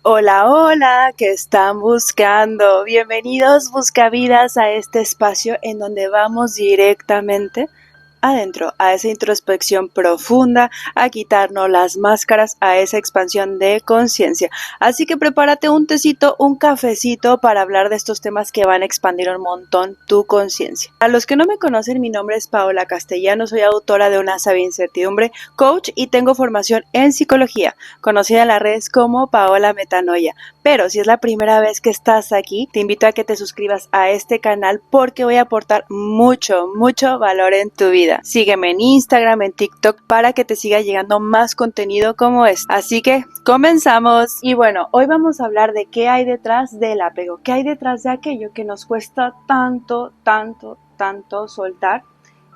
Hola, hola, ¿qué están buscando? Bienvenidos buscavidas a este espacio en donde vamos directamente adentro, a esa introspección profunda, a quitarnos las máscaras, a esa expansión de conciencia. Así que prepárate un tecito, un cafecito para hablar de estos temas que van a expandir un montón tu conciencia. A los que no me conocen, mi nombre es Paola Castellano, soy autora de Una sabia incertidumbre, coach y tengo formación en psicología, conocida en las redes como Paola Metanoia. Pero si es la primera vez que estás aquí, te invito a que te suscribas a este canal porque voy a aportar mucho valor en tu vida. Sígueme en Instagram, en TikTok para que te siga llegando más contenido como este. Así que comenzamos. Y bueno, hoy vamos a hablar de qué hay detrás del apego, qué hay detrás de aquello que nos cuesta tanto soltar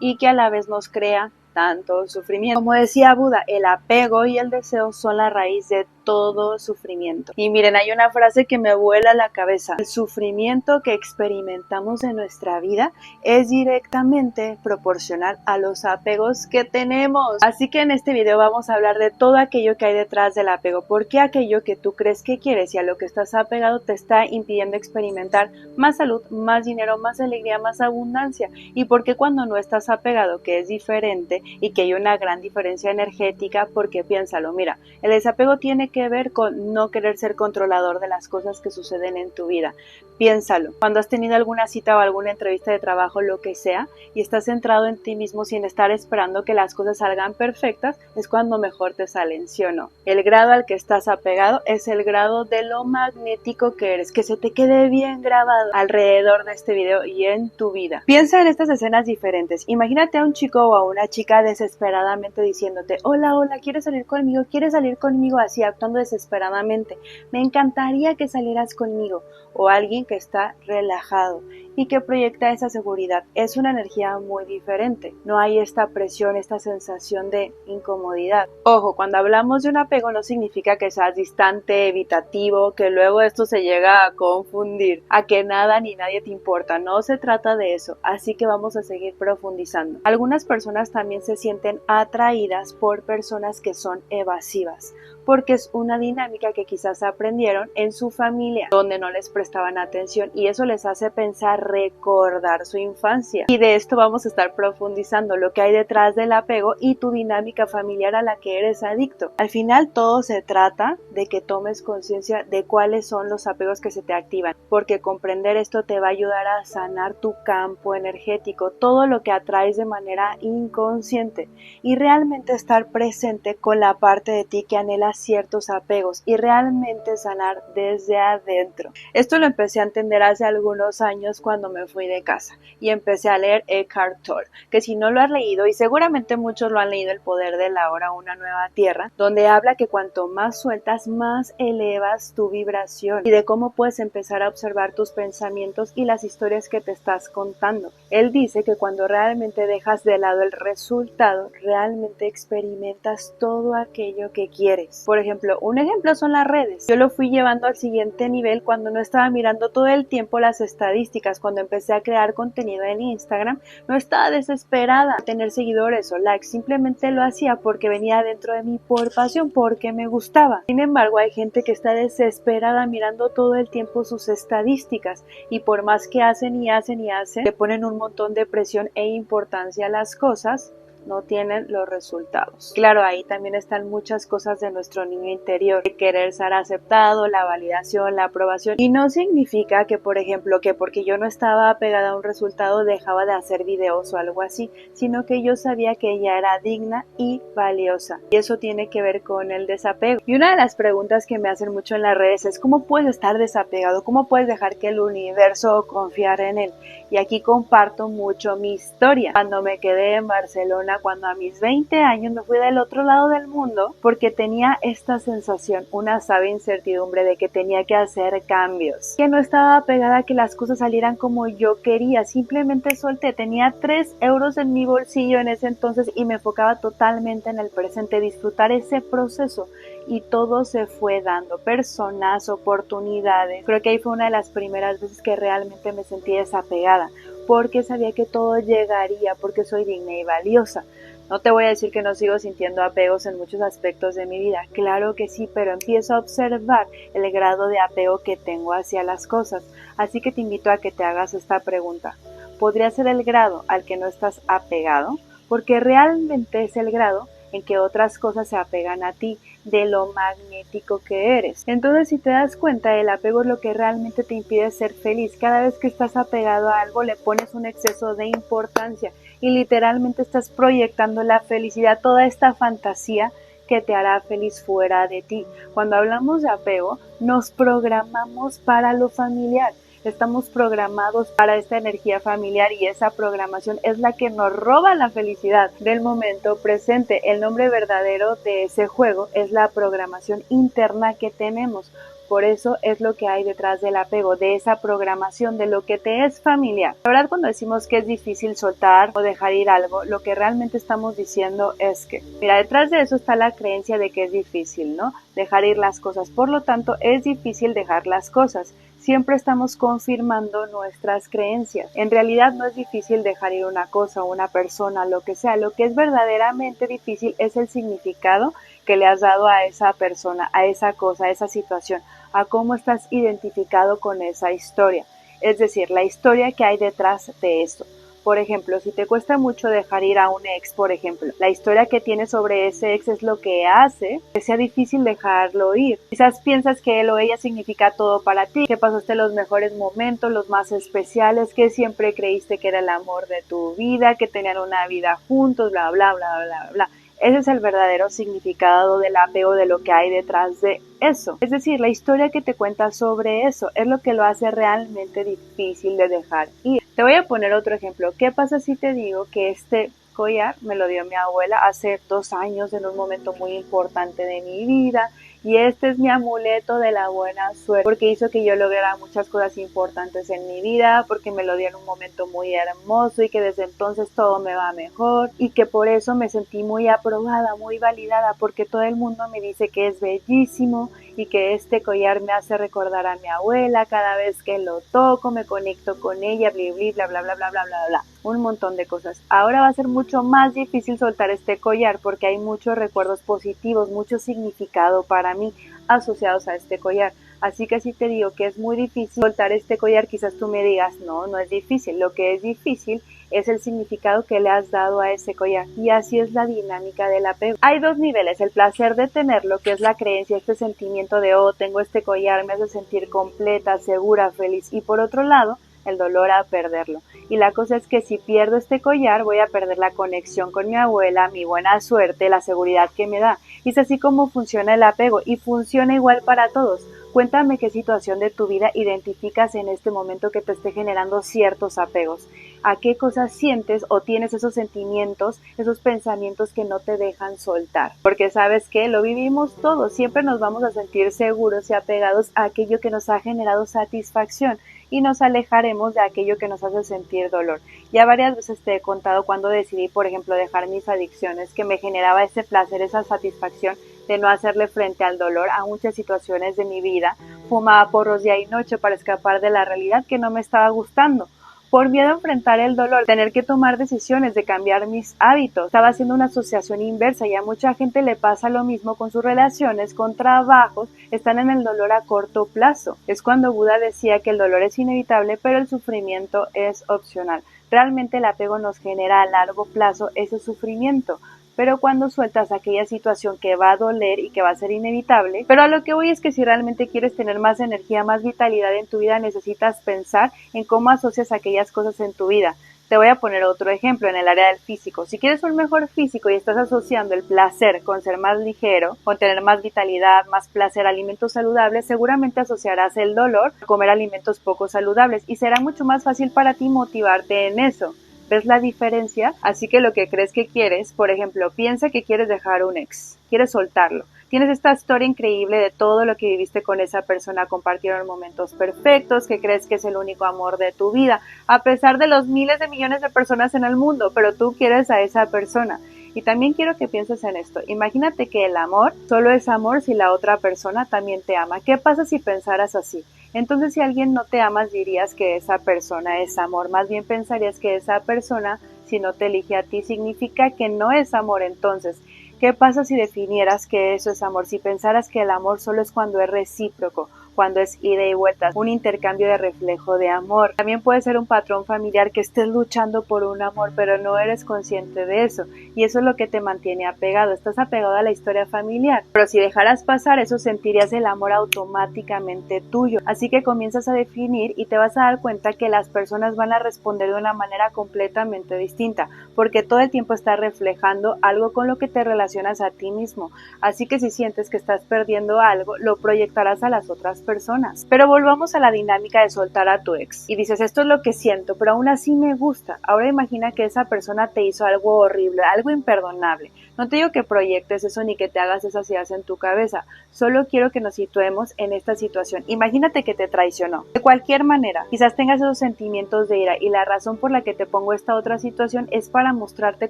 y que a la vez nos crea tanto sufrimiento. Como decía Buda, el apego y el deseo son la raíz de todo sufrimiento. Y miren, hay una frase que me vuela la cabeza. El sufrimiento que experimentamos en nuestra vida es directamente proporcional a los apegos que tenemos. Así que en este video vamos a hablar de todo aquello que hay detrás del apego. ¿Por qué aquello que tú crees que quieres y a lo que estás apegado te está impidiendo experimentar más salud, más dinero, más alegría, más abundancia? Y por qué cuando no estás apegado, que es diferente y que hay una gran diferencia energética, porque piénsalo, mira, el desapego tiene que ver con no querer ser controlador de las cosas que suceden en tu vida. Piénsalo, cuando has tenido alguna cita o alguna entrevista de trabajo, lo que sea, y estás centrado en ti mismo sin estar esperando que las cosas salgan perfectas, es cuando mejor te salen, ¿sí o no? El grado al que estás apegado es el grado de lo magnético que eres, que se te quede bien grabado alrededor de este video y en tu vida. Piensa en estas escenas diferentes. Imagínate a un chico o a una chica desesperadamente diciéndote, hola, ¿quieres salir conmigo? ¿Quieres salir conmigo? Así, actuando desesperadamente. Me encantaría que salieras conmigo. O alguien que está relajado y que proyecta esa seguridad. Es una energía muy diferente. No hay esta presión, esta sensación de incomodidad. Ojo, cuando hablamos de un apego no significa que seas distante, evitativo, que luego esto se llega a confundir, a que nada ni nadie te importa. No se trata de eso, así que vamos a seguir profundizando. Algunas personas también se sienten atraídas por personas que son evasivas, porque es una dinámica que quizás aprendieron en su familia, donde no les prestaban atención y eso les hace pensar, recordar su infancia. Y de esto vamos a estar profundizando lo que hay detrás del apego y tu dinámica familiar a la que eres adicto. Al final todo se trata de que tomes conciencia de cuáles son los apegos que se te activan, porque comprender esto te va a ayudar a sanar tu campo energético, todo lo que atraes de manera inconsciente y realmente estar presente con la parte de ti que anhela ciertos apegos y realmente sanar desde adentro. Esto lo empecé a entender hace algunos años cuando me fui de casa y empecé a leer Eckhart Tolle, que si no lo has leído, y seguramente muchos lo han leído, El poder de la hora, una nueva tierra, donde habla que cuanto más sueltas, más elevas tu vibración y de cómo puedes empezar a observar tus pensamientos y las historias que te estás contando. Él dice que cuando realmente dejas de lado el resultado, realmente experimentas todo aquello que quieres. Por ejemplo, un ejemplo son las redes. Yo lo fui llevando al siguiente nivel cuando no estaba mirando todo el tiempo las estadísticas. Cuando empecé a crear contenido en Instagram, no estaba desesperada de tener seguidores o likes, simplemente lo hacía porque venía dentro de mí por pasión, porque me gustaba. Sin embargo, hay gente que está desesperada mirando todo el tiempo sus estadísticas y por más que hacen, le ponen un montón de presión e importancia a las cosas, no tienen los resultados. Claro, ahí también están muchas cosas de nuestro niño interior, de querer ser aceptado, la validación, la aprobación, y no significa que, por ejemplo, que porque yo no estaba apegada a un resultado dejaba de hacer videos o algo así, sino que yo sabía que ella era digna y valiosa, y eso tiene que ver con el desapego. Y una de las preguntas que me hacen mucho en las redes es ¿cómo puedes estar desapegado? ¿Cómo puedes dejar que el universo confiar en él? Y aquí comparto mucho mi historia. Cuando me quedé en Barcelona, cuando a mis 20 años me fui del otro lado del mundo, porque tenía esta sensación, una sabia incertidumbre de que tenía que hacer cambios, que no estaba apegada a que las cosas salieran como yo quería, simplemente solté. Tenía 3 euros en mi bolsillo en ese entonces y me enfocaba totalmente en el presente, disfrutar ese proceso, y todo se fue dando, personas, oportunidades. Creo que ahí fue una de las primeras veces que realmente me sentí desapegada, porque sabía que todo llegaría, porque soy digna y valiosa. No te voy a decir que no sigo sintiendo apegos en muchos aspectos de mi vida, claro que sí, pero empiezo a observar el grado de apego que tengo hacia las cosas, así que te invito a que te hagas esta pregunta. ¿Podría ser el grado al que no estás apegado? Porque realmente es el grado en que otras cosas se apegan a ti, de lo magnético que eres. Entonces, si te das cuenta, el apego es lo que realmente te impide ser feliz. Cada vez que estás apegado a algo, le pones un exceso de importancia y literalmente estás proyectando la felicidad, toda esta fantasía que te hará feliz fuera de ti. Cuando hablamos de apego, nos programamos para lo familiar. Estamos programados para esta energía familiar y esa programación es la que nos roba la felicidad del momento presente. El nombre verdadero de ese juego es la programación interna que tenemos. Por eso es lo que hay detrás del apego, de esa programación, de lo que te es familiar. La verdad, cuando decimos que es difícil soltar o dejar ir algo, lo que realmente estamos diciendo es que, mira, detrás de eso está la creencia de que es difícil, ¿no? Dejar ir las cosas. Por lo tanto, es difícil dejar las cosas. Siempre estamos confirmando nuestras creencias. En realidad no es difícil dejar ir una cosa, una persona, lo que sea. Lo que es verdaderamente difícil es el significado que le has dado a esa persona, a esa cosa, a esa situación, a cómo estás identificado con esa historia. Es decir, la historia que hay detrás de eso. Por ejemplo, si te cuesta mucho dejar ir a un ex, por ejemplo, la historia que tienes sobre ese ex es lo que hace que sea difícil dejarlo ir. Quizás piensas que él o ella significa todo para ti, que pasaste los mejores momentos, los más especiales, que siempre creíste que era el amor de tu vida, que tenían una vida juntos, bla, bla, bla, bla, bla. Ese es el verdadero significado del apego, de lo que hay detrás de eso. Es decir, la historia que te cuenta sobre eso es lo que lo hace realmente difícil de dejar ir. Te voy a poner otro ejemplo. ¿Qué pasa si te digo que este collar me lo dio mi abuela hace 2 años en un momento muy importante de mi vida? Y este es mi amuleto de la buena suerte, porque hizo que yo lograra muchas cosas importantes en mi vida, porque me lo dio en un momento muy hermoso y que desde entonces todo me va mejor y que por eso me sentí muy aprobada, muy validada, porque todo el mundo me dice que es bellísimo y que este collar me hace recordar a mi abuela, cada vez que lo toco me conecto con ella, bla, bla, bla, bla, bla, bla, bla, bla, un montón de cosas. Ahora va a ser mucho más difícil soltar este collar porque hay muchos recuerdos positivos, mucho significado para mí asociados a este collar. Así que si te digo que es muy difícil soltar este collar, quizás tú me digas, no, no es difícil. Lo que es difícil es el significado que le has dado a ese collar. Y así es la dinámica del apego. Hay 2 niveles, el placer de tenerlo, que es la creencia, este sentimiento de, oh, tengo este collar, me hace sentir completa, segura, feliz. Y por otro lado, el dolor a perderlo. Y la cosa es que si pierdo este collar, voy a perder la conexión con mi abuela, mi buena suerte, la seguridad que me da. Y es así como funciona el apego y funciona igual para todos. Cuéntame qué situación de tu vida identificas en este momento que te esté generando ciertos apegos. ¿A qué cosas sientes o tienes esos sentimientos, esos pensamientos que no te dejan soltar? Porque sabes que lo vivimos todos, siempre nos vamos a sentir seguros y apegados a aquello que nos ha generado satisfacción y nos alejaremos de aquello que nos hace sentir dolor. Ya varias veces te he contado cuando decidí, por ejemplo, dejar mis adicciones, que me generaba ese placer, esa satisfacción de no hacerle frente al dolor a muchas situaciones de mi vida. Fumaba porros día y noche para escapar de la realidad que no me estaba gustando. Por miedo a enfrentar el dolor, tener que tomar decisiones de cambiar mis hábitos. Estaba haciendo una asociación inversa y a mucha gente le pasa lo mismo con sus relaciones, con trabajos, están en el dolor a corto plazo. Es cuando Buda decía que el dolor es inevitable, pero el sufrimiento es opcional. Realmente el apego nos genera a largo plazo ese sufrimiento. Pero cuando sueltas aquella situación que va a doler y que va a ser inevitable, pero a lo que voy es que si realmente quieres tener más energía, más vitalidad en tu vida, necesitas pensar en cómo asocias aquellas cosas en tu vida. Te voy a poner otro ejemplo en el área del físico. Si quieres un mejor físico y estás asociando el placer con ser más ligero, con tener más vitalidad, más placer, alimentos saludables, seguramente asociarás el dolor a comer alimentos poco saludables y será mucho más fácil para ti motivarte en eso. ¿Ves la diferencia? Así que lo que crees que quieres, por ejemplo, piensa que quieres dejar un ex, quieres soltarlo. Tienes esta historia increíble de todo lo que viviste con esa persona, compartieron momentos perfectos, que crees que es el único amor de tu vida, a pesar de los miles de millones de personas en el mundo, pero tú quieres a esa persona. Y también quiero que pienses en esto. Imagínate que el amor solo es amor si la otra persona también te ama. ¿Qué pasa si pensaras así? Entonces, si alguien no te amas, dirías que esa persona es amor. Más bien pensarías que esa persona si no te elige a ti, significa que no es amor. Entonces, ¿qué pasa si definieras que eso es amor? Si pensaras que el amor solo es cuando es recíproco, cuando es ida y vuelta, un intercambio de reflejo de amor. También puede ser un patrón familiar que estés luchando por un amor, pero no eres consciente de eso. Y eso es lo que te mantiene apegado. Estás apegado a la historia familiar. Pero si dejaras pasar eso, sentirías el amor automáticamente tuyo. Así que comienzas a definir y te vas a dar cuenta que las personas van a responder de una manera completamente distinta, porque todo el tiempo estás reflejando algo con lo que te relacionas a ti mismo. Así que si sientes que estás perdiendo algo, lo proyectarás a las otras personas. Pero volvamos a la dinámica de soltar a tu ex. Y dices, esto es lo que siento, pero aún así me gusta. Ahora imagina que esa persona te hizo algo horrible, algo imperdonable. No te digo que proyectes eso ni que te hagas esas ideas en tu cabeza. Solo quiero que nos situemos en esta situación. Imagínate que te traicionó. De cualquier manera, quizás tengas esos sentimientos de ira, y la razón por la que te pongo esta otra situación es para mostrarte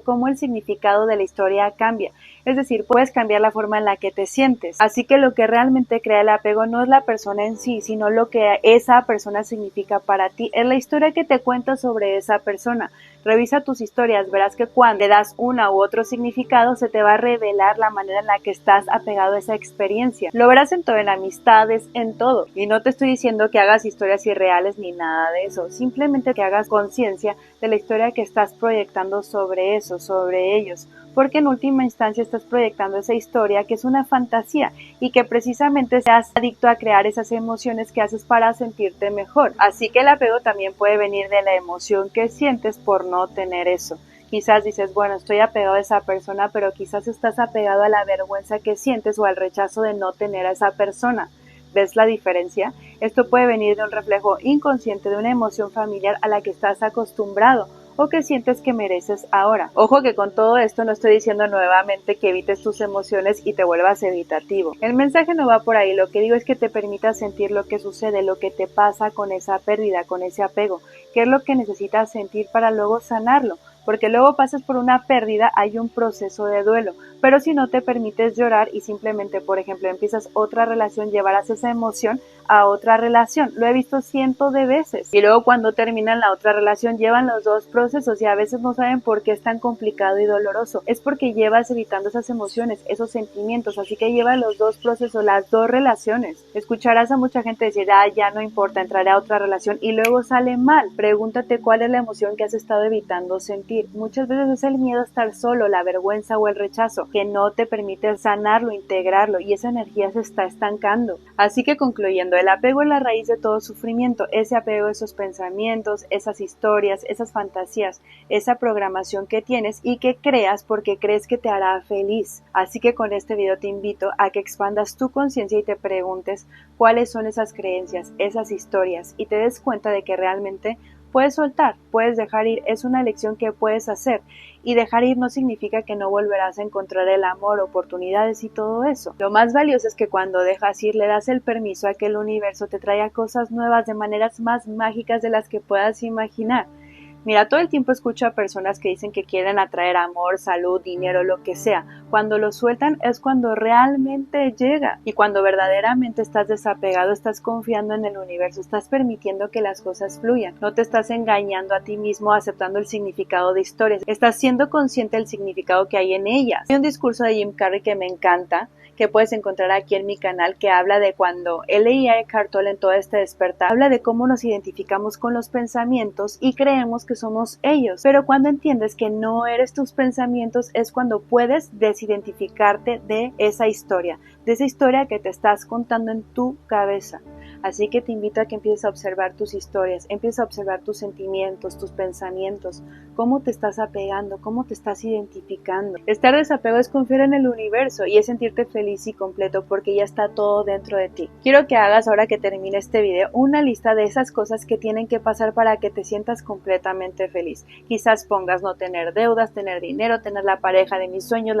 cómo el significado de la historia cambia. Es decir, puedes cambiar la forma en la que te sientes. Así que lo que realmente crea el apego no es la persona en sí, sino lo que esa persona significa para ti. Es la historia que te cuenta sobre esa persona. Revisa tus historias, verás que cuando le das una u otro significado, se te va a revelar la manera en la que estás apegado a esa experiencia. Lo verás en todo, en amistades, en todo. Y no te estoy diciendo que hagas historias irreales ni nada de eso. Simplemente que hagas conciencia de la historia que estás proyectando sobre eso, sobre ellos. Porque en última instancia estás proyectando esa historia que es una fantasía y que precisamente seas adicto a crear esas emociones que haces para sentirte mejor. Así que el apego también puede venir de la emoción que sientes por no tener eso. Quizás dices, bueno, estoy apegado a esa persona, pero quizás estás apegado a la vergüenza que sientes o al rechazo de no tener a esa persona. ¿Ves la diferencia? Esto puede venir de un reflejo inconsciente de una emoción familiar a la que estás acostumbrado o que sientes que mereces ahora. Ojo que con todo esto no estoy diciendo nuevamente que evites tus emociones y te vuelvas evitativo. El mensaje no va por ahí, lo que digo es que te permitas sentir lo que sucede, lo que te pasa con esa pérdida, con ese apego, qué es lo que necesitas sentir para luego sanarlo. Porque luego pasas por una pérdida, hay un proceso de duelo, pero si no te permites llorar y simplemente, por ejemplo, empiezas otra relación, llevarás esa emoción a otra relación. Lo he visto cientos de veces. Y luego cuando terminan la otra relación, llevan los dos procesos y a veces no saben por qué es tan complicado y doloroso. Es porque llevas evitando esas emociones, esos sentimientos, así que lleva los dos procesos, las dos relaciones. Escucharás a mucha gente decir, ya no importa, entraré a otra relación y luego sale mal. Pregúntate cuál es la emoción que has estado evitando sentir. Muchas veces es el miedo a estar solo, la vergüenza o el rechazo, que no te permite sanarlo, integrarlo, y esa energía se está estancando. Así que concluyendo, el apego es la raíz de todo sufrimiento, ese apego a esos pensamientos, esas historias, esas fantasías, esa programación que tienes y que creas porque crees que te hará feliz. Así que con este video te invito a que expandas tu conciencia y te preguntes cuáles son esas creencias, esas historias, y te des cuenta de que realmente puedes soltar, puedes dejar ir, es una elección que puedes hacer, y dejar ir no significa que no volverás a encontrar el amor, oportunidades y todo eso. Lo más valioso es que cuando dejas ir le das el permiso a que el universo te traiga cosas nuevas de maneras más mágicas de las que puedas imaginar. Mira, todo el tiempo escucho a personas que dicen que quieren atraer amor, salud, dinero, lo que sea. Cuando lo sueltan es cuando realmente llega. Y cuando verdaderamente estás desapegado, estás confiando en el universo, estás permitiendo que las cosas fluyan. No te estás engañando a ti mismo aceptando el significado de historias. Estás siendo consciente del significado que hay en ellas. Hay un discurso de Jim Carrey que me encanta, que puedes encontrar aquí en mi canal, que habla de cuando él leía a Eckhart Tolle en todo este despertar, habla de cómo nos identificamos con los pensamientos y creemos que somos ellos, pero cuando entiendes que no eres tus pensamientos es cuando puedes desidentificarte de esa historia que te estás contando en tu cabeza. Así que te invito a que empieces a observar tus historias, empieces a observar tus sentimientos, tus pensamientos, cómo te estás apegando, cómo te estás identificando. Estar desapegado es confiar en el universo y es sentirte feliz y completo porque ya está todo dentro de ti. Quiero que hagas, ahora que termine este video, una lista de esas cosas que tienen que pasar para que te sientas completamente feliz. Quizás pongas no tener deudas, tener dinero, tener la pareja de mis sueños,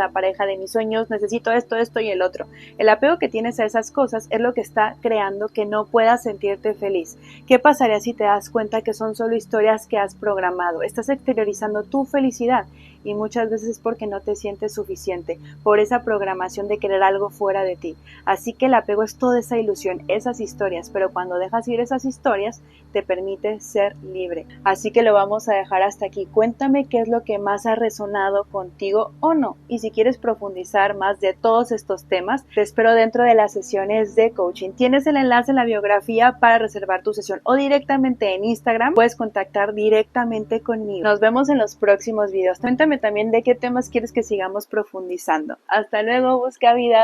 necesito esto y el otro. El apego que tienes a esas cosas es lo que está creando que no no puedas sentirte feliz. ¿Qué pasaría si te das cuenta que son solo historias que has programado? Estás exteriorizando tu felicidad y muchas veces es porque no te sientes suficiente, por esa programación de querer algo fuera de ti. Así que el apego es toda esa ilusión, esas historias, pero cuando dejas ir esas historias te permite ser libre. Así que lo vamos a dejar hasta aquí. Cuéntame qué es lo que más ha resonado contigo o no, y si quieres profundizar más de todos estos temas, te espero dentro de las sesiones de coaching. Tienes el enlace en la biografía para reservar tu sesión o directamente en Instagram puedes contactar directamente conmigo. Nos vemos en los próximos videos. Cuéntame también de qué temas quieres que sigamos profundizando. Hasta luego, busca vida.